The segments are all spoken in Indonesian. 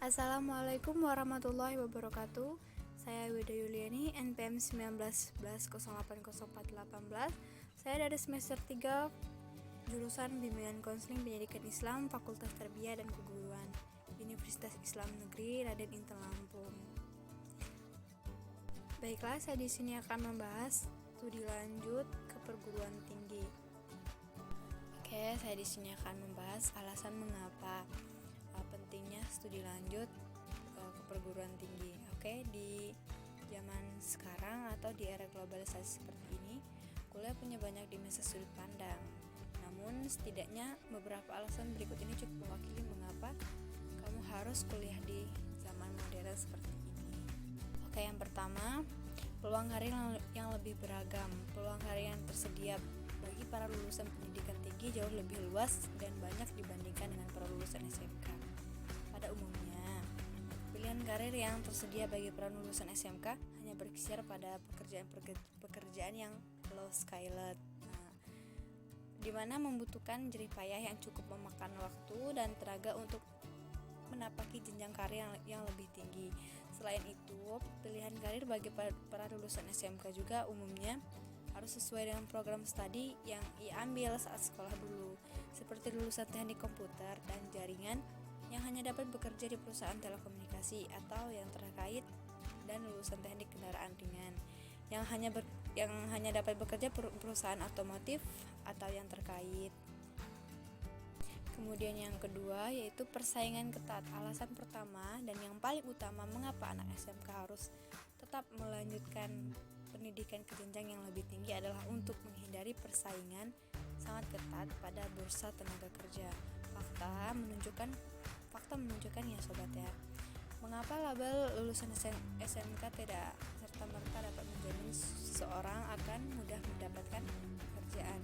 Assalamualaikum warahmatullahi wabarakatuh. Saya Wida Yuliani, NPM 1911080418. Saya dari semester 3 jurusan Bimbingan Konseling Pendidikan Islam Fakultas Tarbiyah dan Keguruan Universitas Islam Negeri Raden Inten Lampung. Baiklah, saya di sini akan membahas studi lanjut ke perguruan tinggi. Oke, saya di sini akan membahas alasan mengapa pentingnya studi lanjut ke perguruan tinggi. Oke, di zaman sekarang atau di era globalisasi seperti ini, kuliah punya banyak dimensi sudut pandang. Namun setidaknya beberapa alasan berikut ini cukup mewakili mengapa kamu harus kuliah di zaman modern seperti ini. Oke, yang pertama, peluang karir yang lebih beragam. Peluang karir yang tersedia bagi para lulusan pendidikan tinggi jauh lebih luas dan banyak dibandingkan dengan para lulusan SMK. Pada umumnya, pilihan karir yang tersedia bagi para lulusan SMK hanya berkisar pada pekerjaan yang low skilled, di mana membutuhkan jerih payah yang cukup memakan waktu dan tenaga untuk menapaki jenjang karir yang lebih tinggi. Selain itu, pilihan karir bagi para lulusan SMK juga umumnya harus sesuai dengan program studi yang ia ambil saat sekolah dulu, seperti lulusan teknik komputer dan jaringan yang hanya dapat bekerja di perusahaan telekomunikasi atau yang terkait, dan lulusan teknik kendaraan ringan yang hanya dapat bekerja perusahaan otomotif atau yang terkait. Kemudian yang kedua yaitu persaingan ketat. Alasan pertama dan yang paling utama mengapa anak SMK harus tetap melanjutkan pendidikan ke jenjang yang lebih tinggi adalah untuk menghindari persaingan sangat ketat pada bursa tenaga kerja. Fakta menunjukkan ya sobat ya, mengapa label lulusan SMK tidak serta-merta dapat menjamin seseorang akan mudah mendapatkan pekerjaan.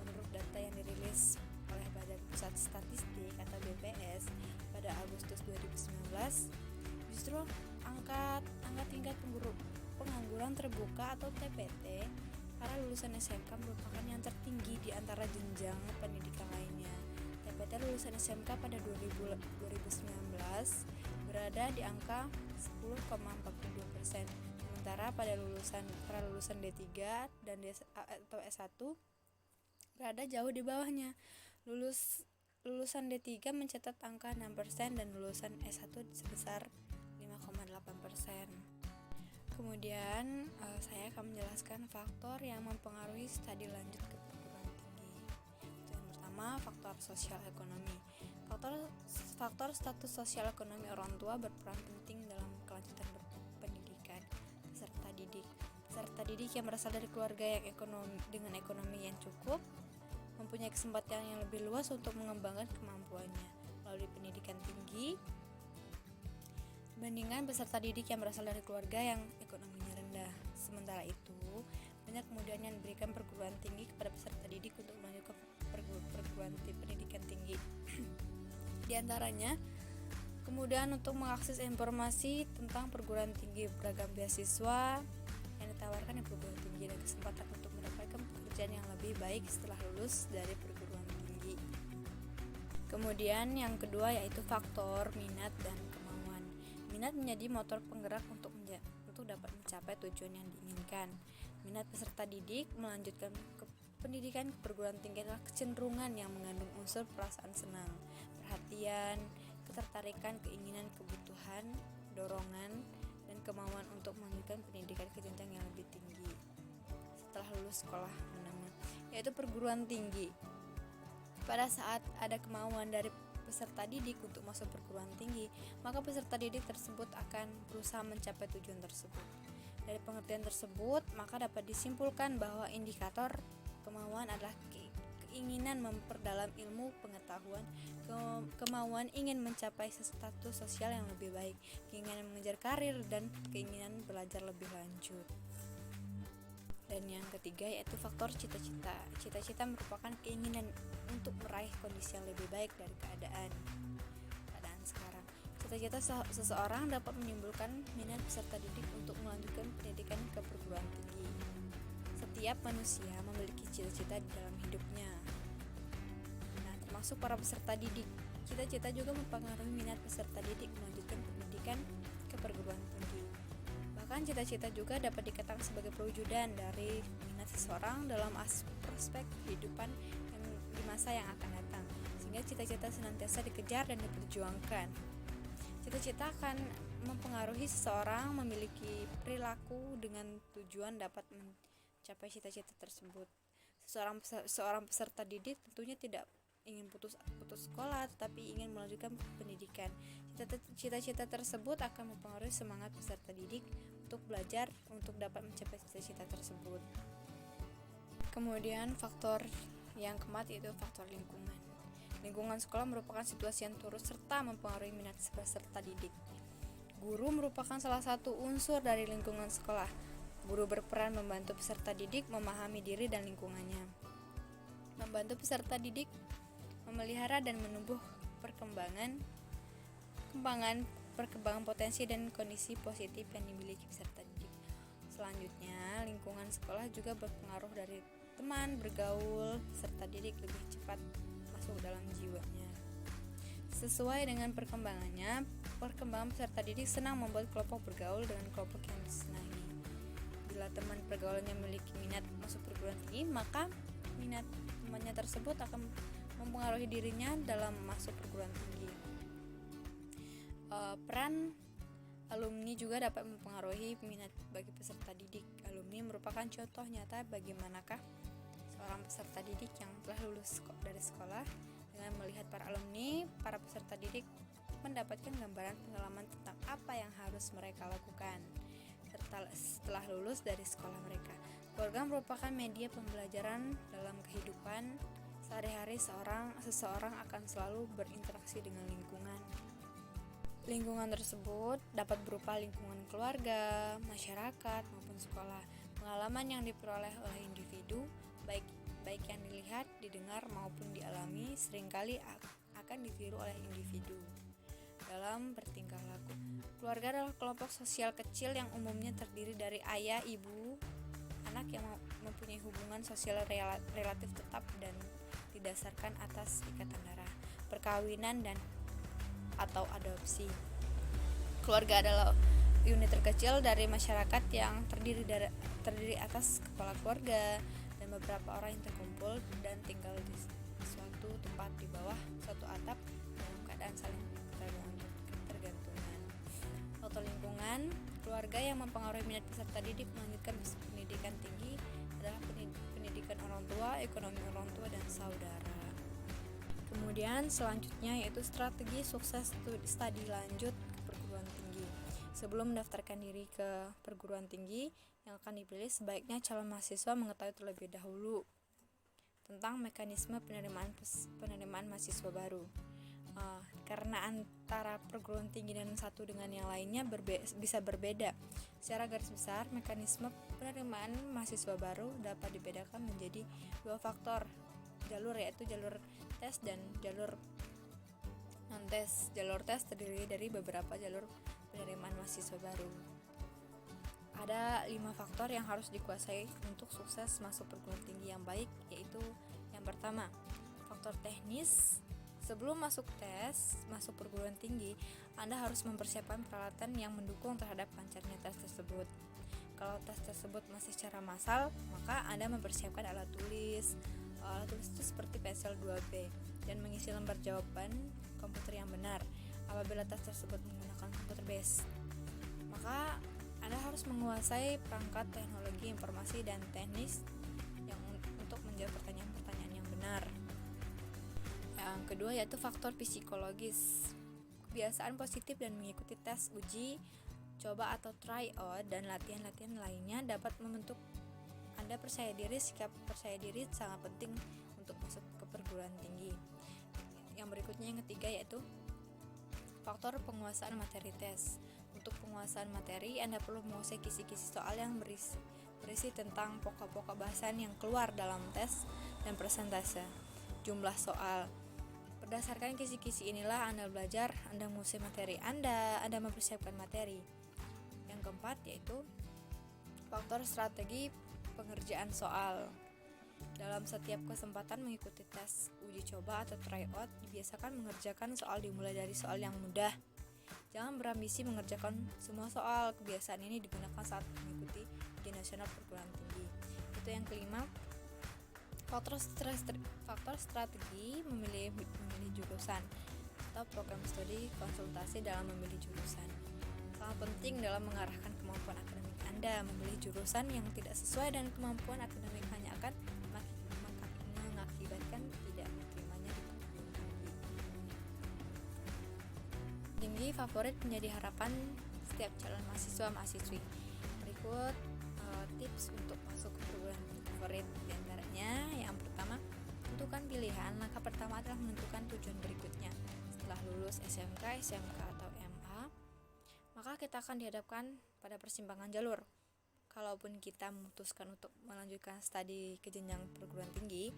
Menurut data yang dirilis oleh Badan Pusat Statistik atau BPS pada Agustus 2019, justru angka tingkat pengangguran terbuka atau TPT para lulusan SMK merupakan yang tertinggi di antara jenjang pendidikan lainnya. TPT lulusan SMK pada 2019 berada di angka 10,42%, sementara pada para lulusan D3 dan atau S1 berada jauh di bawahnya. Lulusan D3 mencatat angka 6% dan lulusan S1 sebesar 5,8%. Kemudian saya akan menjelaskan faktor yang mempengaruhi studi lanjut ke perguruan tinggi. Yang pertama, faktor sosial ekonomi. Faktor status sosial ekonomi orang tua berperan penting dalam kelanjutan pendidikan peserta didik. Peserta didik yang berasal dari keluarga yang dengan ekonomi yang cukup mempunyai kesempatan yang lebih luas untuk mengembangkan kemampuannya melalui pendidikan tinggi dibandingkan peserta didik yang berasal dari keluarga yang ekonominya rendah. Sementara itu, banyak kemudahan yang diberikan perguruan tinggi kepada peserta didik untuk melanjutkan perguruan pendidikan tinggi. Di antaranya, kemudahan untuk mengakses informasi tentang perguruan tinggi, beragam beasiswa yang ditawarkan di perguruan tinggi, dan kesempatan untuk mendapatkan pekerjaan yang lebih baik setelah lulus dari perguruan tinggi. Kemudian yang kedua yaitu faktor minat dan kemauan. Minat menjadi motor penggerak untuk dapat mencapai tujuan yang diinginkan. Minat peserta didik melanjutkan pendidikan ke perguruan tinggi adalah kecenderungan yang mengandung unsur perasaan senang, perhatian, ketertarikan, keinginan, kebutuhan, dorongan, dan kemauan untuk melanjutkan pendidikan ke jenjang yang lebih tinggi setelah lulus sekolah menengah, yaitu perguruan tinggi. Pada saat ada kemauan dari peserta didik untuk masuk perguruan tinggi, maka peserta didik tersebut akan berusaha mencapai tujuan tersebut. Dari pengertian tersebut, maka dapat disimpulkan bahwa indikator kemauan adalah keinginan memperdalam ilmu pengetahuan, kemauan ingin mencapai status sosial yang lebih baik, keinginan mengejar karir, dan keinginan belajar lebih lanjut. Dan yang ketiga yaitu faktor cita-cita. Cita-cita merupakan keinginan untuk meraih kondisi yang lebih baik dari keadaan sekarang. Cita-cita seseorang dapat menimbulkan minat peserta didik untuk melanjutkan pendidikan ke perguruan tinggi. Setiap manusia memiliki cita-cita di dalam hidupnya. Nah, termasuk para peserta didik. Cita-cita juga mempengaruhi minat peserta didik melanjutkan pendidikan ke perguruan tinggi. Bahkan cita-cita juga dapat dikatakan sebagai perwujudan dari minat seseorang dalam aspek kehidupan yang di masa yang akan datang, sehingga cita-cita senantiasa dikejar dan diperjuangkan. Cita-cita akan mempengaruhi seseorang memiliki perilaku dengan tujuan dapat mencapai cita-cita tersebut. Seorang peserta didik tentunya tidak ingin putus sekolah, tetapi ingin melanjutkan pendidikan. Cita-cita tersebut akan mempengaruhi semangat peserta didik untuk belajar untuk dapat mencapai cita-cita tersebut. Kemudian faktor yang keempat yaitu faktor lingkungan. Lingkungan sekolah merupakan situasi yang turut serta mempengaruhi minat peserta didik. Guru merupakan salah satu unsur dari lingkungan sekolah. Guru berperan membantu peserta didik memahami diri dan lingkungannya. Membantu peserta didik memelihara dan menumbuh perkembangan potensi dan kondisi positif yang dimiliki peserta didik. Selanjutnya, lingkungan sekolah juga berpengaruh dari teman bergaul peserta didik lebih cepat masuk dalam jiwanya. Sesuai dengan perkembangan peserta didik senang membuat kelompok bergaul dengan kelompok yang disenangi. Bila teman pergaulannya memiliki minat masuk perguruan tinggi, maka minat temannya tersebut akan mempengaruhi dirinya dalam masuk perguruan tinggi. Peran alumni juga dapat mempengaruhi minat bagi peserta didik. Alumni merupakan contoh nyata bagaimanakah seorang peserta didik yang telah lulus dari sekolah. Dengan melihat para alumni, para peserta didik mendapatkan gambaran pengalaman tentang apa yang harus mereka lakukan setelah lulus dari sekolah mereka. Keluarga merupakan media pembelajaran dalam kehidupan sehari-hari. Seseorang akan selalu berinteraksi dengan lingkungan. Lingkungan tersebut dapat berupa lingkungan keluarga, masyarakat, maupun sekolah. Pengalaman yang diperoleh oleh individu, baik yang dilihat, didengar, maupun dialami, seringkali akan ditiru oleh individu dalam bertingkah laku. Keluarga adalah kelompok sosial kecil yang umumnya terdiri dari ayah, ibu, anak yang mempunyai hubungan sosial relatif tetap dan didasarkan atas ikatan darah, perkawinan dan atau adopsi. Keluarga adalah unit terkecil dari masyarakat yang terdiri atas kepala keluarga dan beberapa orang yang terkumpul dan tinggal di suatu tempat di bawah suatu atap dalam keadaan saling tergantungan. Faktor lingkungan, keluarga yang mempengaruhi minat peserta didik melanjutkan pendidikan tinggi adalah pendidikan orang tua, ekonomi orang tua, dan saudara. Kemudian selanjutnya yaitu strategi sukses studi lanjut ke perguruan tinggi. Sebelum mendaftarkan diri ke perguruan tinggi yang akan dipilih, sebaiknya calon mahasiswa mengetahui terlebih dahulu tentang mekanisme penerimaan mahasiswa baru. Karena antara perguruan tinggi dan satu dengan yang lainnya bisa berbeda. Secara garis besar, mekanisme penerimaan mahasiswa baru dapat dibedakan menjadi dua faktor jalur, yaitu jalur tes dan jalur non-tes. Jalur tes terdiri dari beberapa jalur penerimaan mahasiswa baru. Ada 5 faktor yang harus dikuasai untuk sukses masuk perguruan tinggi yang baik, yaitu yang pertama, faktor teknis. Sebelum masuk perguruan tinggi, Anda harus mempersiapkan peralatan yang mendukung terhadap lancarnya tes tersebut. Kalau tes tersebut masih secara massal, maka Anda mempersiapkan alat tulis. Alat tulis itu seperti pensel 2B dan mengisi lembar jawaban komputer yang benar. Apabila tes tersebut menggunakan komputer base, maka Anda harus menguasai perangkat teknologi informasi dan teknis yang untuk menjawab pertanyaan-pertanyaan yang benar. Yang kedua yaitu faktor psikologis. Kebiasaan positif dan mengikuti tes, uji, coba atau try out dan latihan-latihan lainnya dapat membentuk Anda percaya diri. Sikap percaya diri sangat penting untuk masuk ke perguruan tinggi. Yang berikutnya yang ketiga yaitu faktor penguasaan materi tes. Untuk penguasaan materi, Anda perlu menguasai kisi-kisi soal yang berisi tentang pokok-pokok bahasan yang keluar dalam tes dan persentase jumlah soal. Berdasarkan kisi-kisi inilah Anda belajar, Anda menguasai materi Anda mempersiapkan materi. Yang keempat yaitu faktor strategi pengerjaan soal. Dalam setiap kesempatan mengikuti tes, uji coba atau tryout, dibiasakan mengerjakan soal dimulai dari soal yang mudah. Jangan berambisi mengerjakan semua soal. Kebiasaan ini digunakan saat mengikuti ujian nasional perguruan tinggi. Itu yang kelima. Faktor strategi memilih jurusan atau program studi konsultasi dalam memilih jurusan. Sangat penting dalam mengarahkan kemampuan akademik Anda. Memilih jurusan yang tidak sesuai dengan kemampuan akademik hanya akan mengakibatkan tidak diterimanya di perguruan tinggi. Tinggi favorit menjadi harapan setiap calon mahasiswa-mahasiswi. Berikut tips untuk masuk ke perguruan favorit. Di antaranya, yang pertama, tentukan pilihan. Langkah pertama adalah menentukan tujuan berikutnya. Setelah lulus SMK, SMK atau MA, maka kita akan dihadapkan pada persimpangan jalur. Kalaupun kita memutuskan untuk melanjutkan studi ke jenjang perguruan tinggi,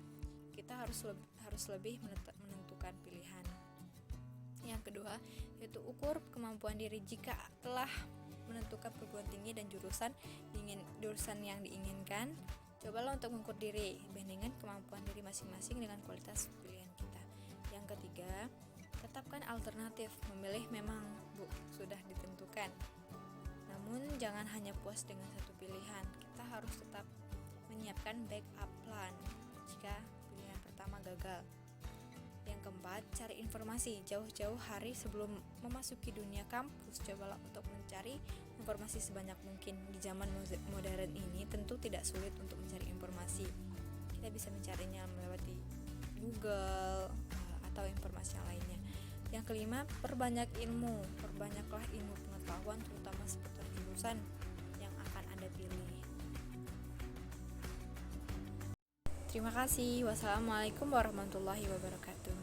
kita harus lebih menentukan pilihan. Yang kedua, yaitu ukur kemampuan diri. Jika telah menentukan perguruan tinggi dan jurusan yang diinginkan, cobalah untuk mengukur diri, bandingkan kemampuan diri masing-masing dengan kualitas pilihan kita. Yang ketiga, tetapkan alternatif. Memilih memang sudah ditentukan, namun jangan hanya puas dengan satu pilihan. Kita harus tetap menyiapkan backup plan jika pilihan pertama gagal. Yang keempat, cari informasi jauh-jauh hari sebelum memasuki dunia kampus. Cobalah untuk mencari informasi sebanyak mungkin. Di zaman modern ini tentu tidak sulit untuk mencari informasi. Kita bisa mencarinya melewati Google atau informasi yang lainnya. Yang kelima, perbanyak ilmu. Perbanyaklah ilmu pengetahuan terutama seputar jurusan yang akan Anda pilih. Terima kasih. Wassalamualaikum warahmatullahi wabarakatuh.